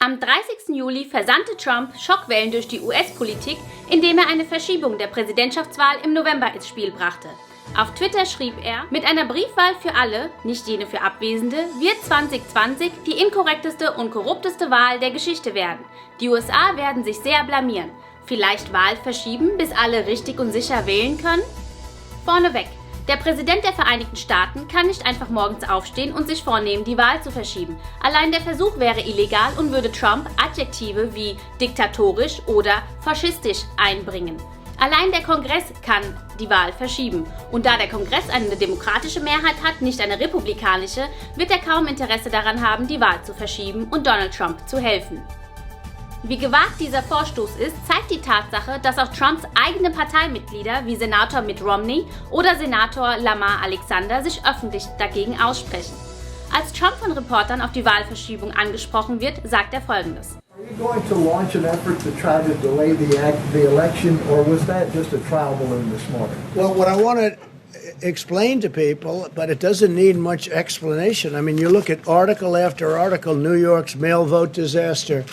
Am 30. Juli versandte Trump Schockwellen durch die US-Politik, indem er eine Verschiebung der Präsidentschaftswahl im November ins Spiel brachte. Auf Twitter schrieb er, mit einer Briefwahl für alle, nicht jene für Abwesende, wird 2020 die inkorrekteste und korrupteste Wahl der Geschichte werden. Die USA werden sich sehr blamieren. Vielleicht Wahl verschieben, bis alle richtig und sicher wählen können? Vorneweg. Der Präsident der Vereinigten Staaten kann nicht einfach morgens aufstehen und sich vornehmen, die Wahl zu verschieben. Allein der Versuch wäre illegal und würde Trump Adjektive wie diktatorisch oder faschistisch einbringen. Allein der Kongress kann die Wahl verschieben. Und da der Kongress eine demokratische Mehrheit hat, nicht eine republikanische, wird er kaum Interesse daran haben, die Wahl zu verschieben und Donald Trump zu helfen. Wie gewagt dieser Vorstoß ist, zeigt die Tatsache, dass auch Trumps eigene Parteimitglieder wie Senator Mitt Romney oder Senator Lamar Alexander sich öffentlich dagegen aussprechen. Als Trump von Reportern auf die Wahlverschiebung angesprochen wird, sagt er Folgendes. Are you going to launch an effort to try to delay the election, or was that just a trial balloon this morning? Well, what I want to explain to people, but it doesn't need much explanation. I mean, you look at article after article, New York's mail vote disaster.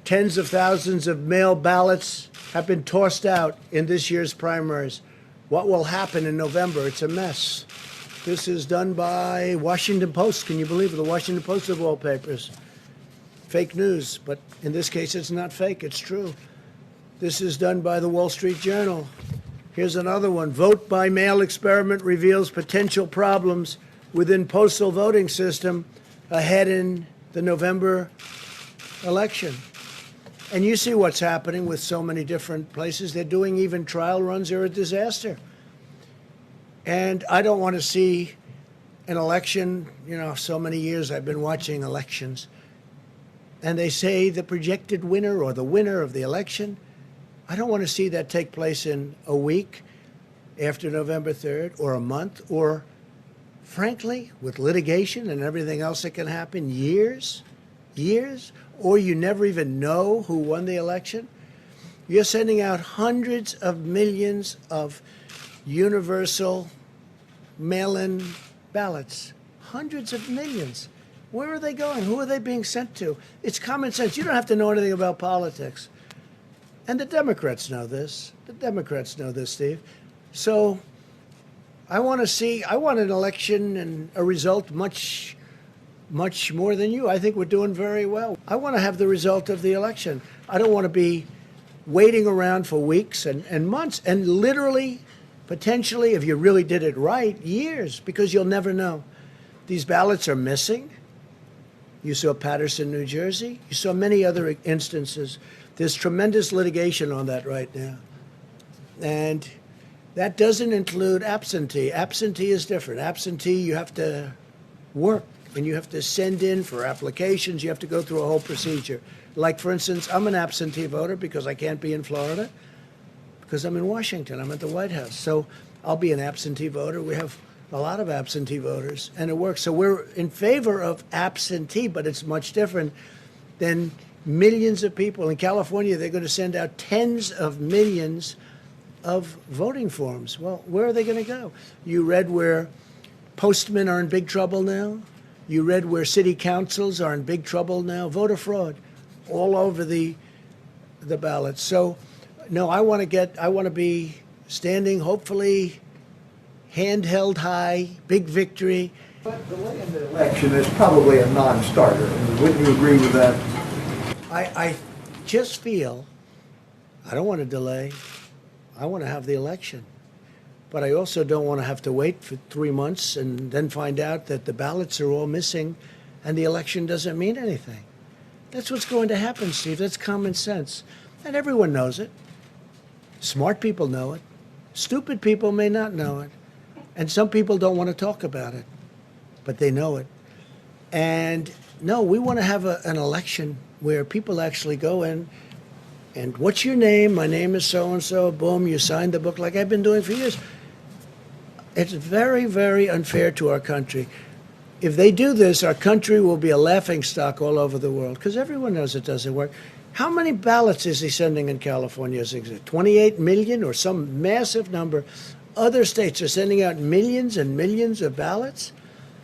Tens of thousands of mail ballots have been tossed out in this year's primaries. What will happen in November? It's a mess. This is done by Washington Post. Can you believe it? The Washington Post of all papers. Fake news, but in this case it's not fake, it's true. This is done by the Wall Street Journal. Here's another one. Vote by mail experiment reveals potential problems within postal voting system ahead in the November election. And you see what's happening with so many different places. They're doing even trial runs. They're a disaster. And I don't want to see an election, so many years I've been watching elections, and they say the projected winner or the winner of the election. I don't want to see that take place in a week after November 3rd or a month or, frankly, with litigation and everything else that can happen, years, or you never even know who won the election. You're sending out hundreds of millions of universal mail-in ballots. Hundreds of millions. Where are they going? Who are they being sent to? It's common sense. You don't have to know anything about politics. And the Democrats know this. The Democrats know this, Steve. So I want an election and a result much more than you. I think we're doing very well. I want to have the result of the election. I don't want to be waiting around for weeks and months and literally, potentially, if you really did it right, years, because you'll never know. These ballots are missing. You saw Paterson, New Jersey. You saw many other instances. There's tremendous litigation on that right now. And that doesn't include absentee. Absentee is different. Absentee, you have to work. And you have to send in for applications. You have to go through a whole procedure. Like, for instance, I'm an absentee voter because I can't be in Florida because I'm in Washington. I'm at the White House. So I'll be an absentee voter. We have a lot of absentee voters, and it works. So we're in favor of absentee, but it's much different than millions of people. In California, they're going to send out tens of millions of voting forms. Well, where are they going to go? You read where postmen are in big trouble now? You read where city councils are in big trouble now. Voter fraud all over the ballots. So, no, I want to be standing, hopefully, hand held high, big victory. But delaying the election is probably a non-starter. Wouldn't you agree with that? I just feel I don't want to delay. I want to have the election. But I also don't want to have to wait for 3 months and then find out that the ballots are all missing and the election doesn't mean anything. That's what's going to happen, Steve. That's common sense. And everyone knows it. Smart people know it. Stupid people may not know it. And some people don't want to talk about it, but they know it. And no, we want to have an election where people actually go in and what's your name? My name is so-and-so. Boom, you signed the book like I've been doing for years. It's very, very unfair to our country. If they do this, our country will be a laughingstock all over the world because everyone knows it doesn't work. How many ballots is he sending in California? Is it 28 million or some massive number? Other states are sending out millions and millions of ballots.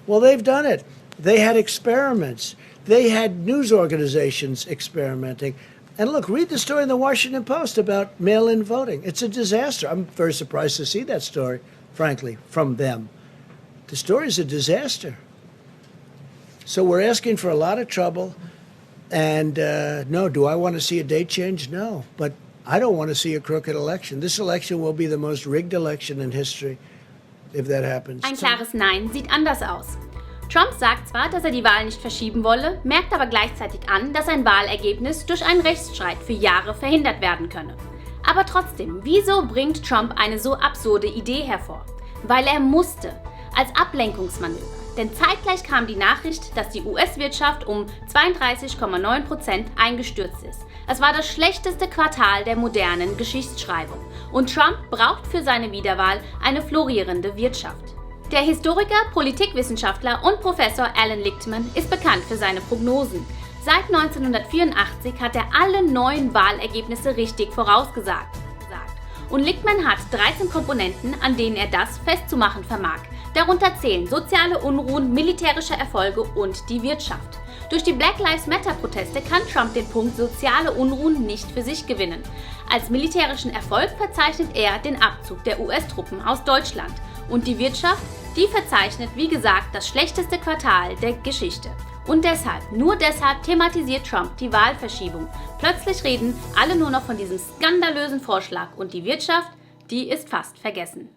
Well, they've done it. They had experiments. They had news organizations experimenting. And look, read the story in the Washington Post about mail-in voting. It's a disaster. I'm very surprised to see that story, frankly, from them. The story is a disaster. So we're asking for a lot of trouble. And no, do I want to see a date change? No. But I don't want to see a crooked election. This election will be the most rigged election in history, if that happens. Ein klares Nein sieht anders aus. Trump sagt zwar, dass er die Wahl nicht verschieben wolle, merkt aber gleichzeitig an, dass ein Wahlergebnis durch einen Rechtsstreit für Jahre verhindert werden könne. Aber trotzdem, wieso bringt Trump eine so absurde Idee hervor? Weil er musste, als Ablenkungsmanöver. Denn zeitgleich kam die Nachricht, dass die US-Wirtschaft um 32,9% eingestürzt ist. Es war das schlechteste Quartal der modernen Geschichtsschreibung. Und Trump braucht für seine Wiederwahl eine florierende Wirtschaft. Der Historiker, Politikwissenschaftler und Professor Allan Lichtman ist bekannt für seine Prognosen. Seit 1984 hat er alle 9 Wahlergebnisse richtig vorausgesagt. Und Lichtman hat 13 Komponenten, an denen er das festzumachen vermag. Darunter zählen soziale Unruhen, militärische Erfolge und die Wirtschaft. Durch die Black Lives Matter-Proteste kann Trump den Punkt soziale Unruhen nicht für sich gewinnen. Als militärischen Erfolg verzeichnet er den Abzug der US-Truppen aus Deutschland. Und die Wirtschaft, die verzeichnet, wie gesagt, das schlechteste Quartal der Geschichte. Und deshalb, nur deshalb thematisiert Trump die Wahlverschiebung. Plötzlich reden alle nur noch von diesem skandalösen Vorschlag und die Wirtschaft, die ist fast vergessen.